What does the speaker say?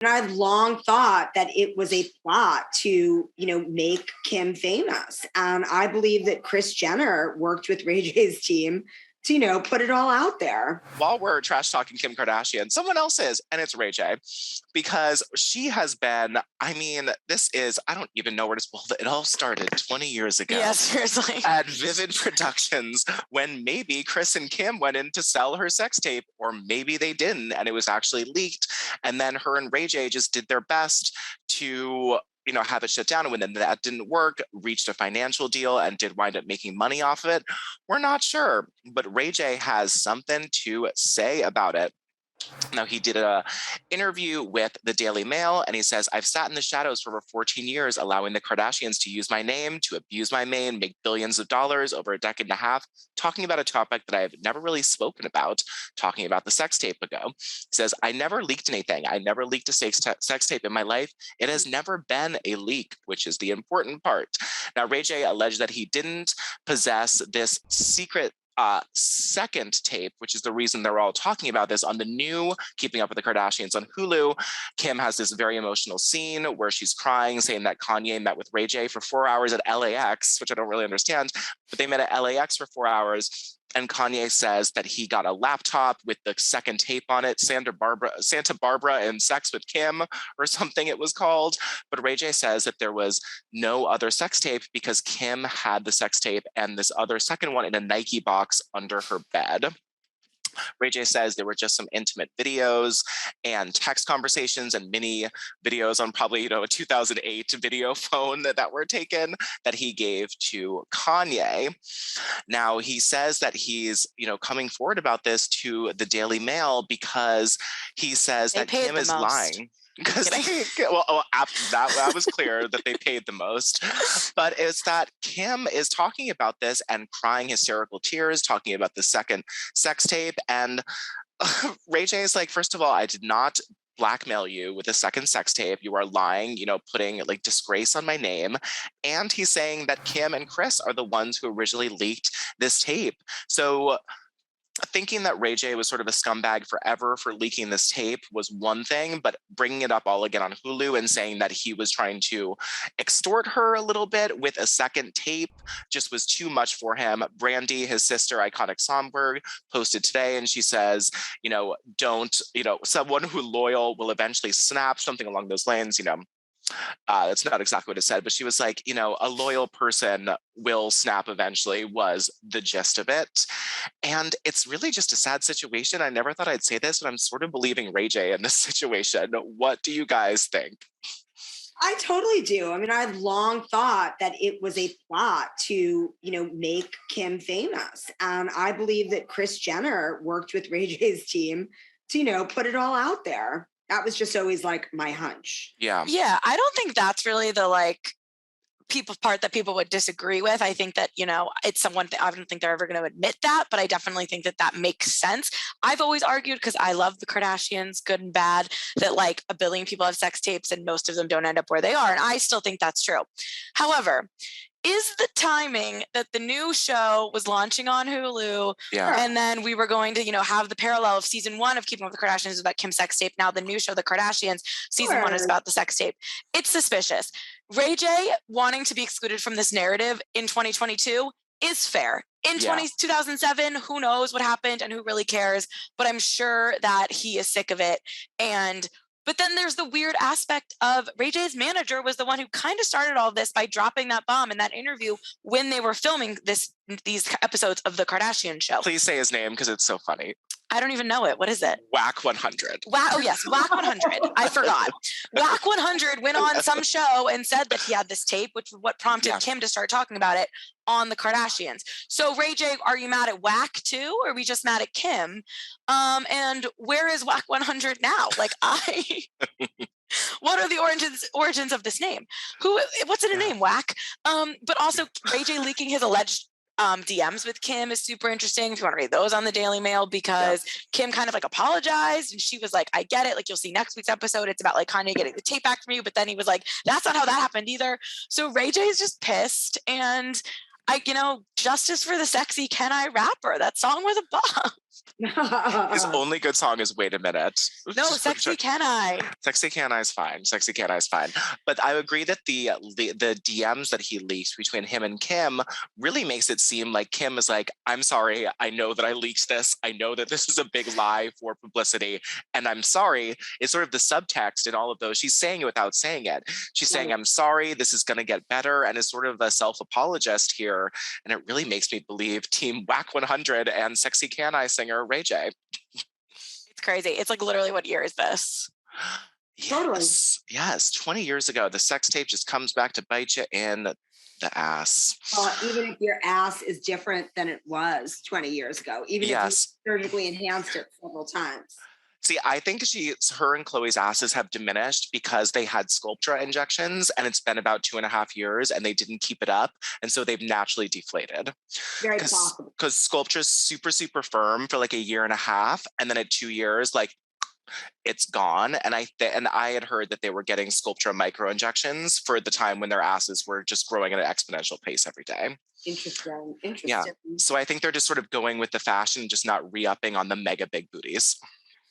And I've long thought that it was a plot to, make Kim famous. And I believe that Kris Jenner worked with Ray J's team to, put it all out there. While we're trash talking Kim Kardashian, someone else is, and it's Ray J, because she has been, I don't even know where to pull it. It all started 20 years ago. Yeah, seriously. At Vivid Productions, when maybe Kris and Kim went in to sell her sex tape, or maybe they didn't, and it was actually leaked. And then her and Ray J just did their best to have it shut down. And when then that didn't work, reached a financial deal and did wind up making money off of it. We're not sure, but Ray J has something to say about it. Now, he did an interview with the Daily Mail, and he says, I've sat in the shadows for over 14 years, allowing the Kardashians to use my name, to abuse my name, make billions of dollars over a decade and a half, talking about a topic that I've never really spoken about, talking about the sex tape ago. He says, I never leaked anything. I never leaked a sex tape in my life. It has never been a leak, which is the important part. Now, Ray J alleged that he didn't possess this secret second tape, which is the reason they're all talking about this on the new Keeping Up with the Kardashians on Hulu. Kim has this very emotional scene where she's crying, saying that Kanye met with Ray J for 4 hours at LAX, which I don't really understand, but they met at LAX for 4 hours. And Kanye says that he got a laptop with the second tape on it, Santa Barbara and Sex with Kim or something it was called. But Ray J says that there was no other sex tape because Kim had the sex tape and this other second one in a Nike box under her bed. Ray J says there were just some intimate videos and text conversations and mini videos on probably, a 2008 video phone that were taken that he gave to Kanye. Now, he says that he's, coming forward about this to the Daily Mail because he says that Kim is lying. Because that was clear that they paid the most, but it's that Kim is talking about this and crying hysterical tears, talking about the second sex tape, and Ray J is like, first of all, I did not blackmail you with a second sex tape. You are lying, putting like disgrace on my name. And he's saying that Kim and Kris are the ones who originally leaked this tape. So thinking that Ray J was sort of a scumbag forever for leaking this tape was one thing, but bringing it up all again on Hulu and saying that he was trying to extort her a little bit with a second tape just was too much for him. Brandy, his sister, Iconic Songbird, posted today and she says, someone who loyal will eventually snap, something along those lines, that's not exactly what it said, but she was like, a loyal person will snap eventually was the gist of it. And it's really just a sad situation. I never thought I'd say this, but I'm sort of believing Ray J in this situation. What do you guys think? I totally do. I've long thought that it was a plot to, make Kim famous. And I believe that Kris Jenner worked with Ray J's team to, put it all out there. That was just always like my hunch. Yeah. Yeah. I don't think that's really the part that people would disagree with. I think that, it's someone, I don't think they're ever going to admit that, but I definitely think that makes sense. I've always argued, because I love the Kardashians, good and bad, that like 1 billion people have sex tapes and most of them don't end up where they are. And I still think that's true. However, is the timing that the new show was launching on Hulu, and then we were going to, have the parallel of season 1 of Keeping Up with the Kardashians about Kim's sex tape. Now the new show, The Kardashians, season 1 is about the sex tape. It's suspicious. Ray J wanting to be excluded from this narrative in 2022 is fair. In 2007, who knows what happened and who really cares? But I'm sure that he is sick of it. But then there's the weird aspect of Ray J's manager was the one who kind of started all of this by dropping that bomb in that interview when they were filming these episodes of The Kardashian Show. Please say his name because it's so funny. I don't even know it. What is it? Whack 100. Oh, yes. Whack 100. I forgot. Whack 100 went on some show and said that he had this tape, which is what prompted Kim to start talking about it on the Kardashians. So Ray J, are you mad at Whack too? Or are we just mad at Kim? And where is Whack 100 now? What are the origins of this name? What's in a name? Whack. But also Ray J leaking his alleged DMs with Kim is super interesting. If you want to read those on the Daily Mail, because Kim kind of apologized and she was like, I get it. You'll see next week's episode. It's about Kanye getting the tape back from you. But then he was like, that's not how that happened either. So Ray J is just pissed. And justice for the sexy Can I rapper. That song was a bomb. His only good song is Wait a Minute. No, Sexy Can I? Sexy Can I's fine. Sexy Can I's fine. But I agree that the DMs that he leaked between him and Kim really makes it seem like Kim is like, I'm sorry, I know that I leaked this. I know that this is a big lie for publicity, and I'm sorry. It's sort of the subtext in all of those. She's saying it without saying it. She's saying, I'm sorry, this is going to get better, and is sort of a self-apologist here. And it really makes me believe Team Whack 100 and Sexy Can I singer Ray J. It's crazy. It's like, literally, what year is this? Yes, yes. 20 years ago, the sex tape just comes back to bite you in the ass. Even if your ass is different than it was 20 years ago, even if you surgically enhanced it several times. See, I think her and Chloe's asses have diminished because they had Sculptra injections, and it's been about 2.5 years, and they didn't keep it up, and so they've naturally deflated. Very possible. Because Sculptra's super, super firm for like 1.5 years, and then at 2 years, like, it's gone. And I had heard that they were getting Sculptra micro injections for the time when their asses were just growing at an exponential pace every day. Interesting. Yeah. So I think they're just sort of going with the fashion, just not re-upping on the mega big booties.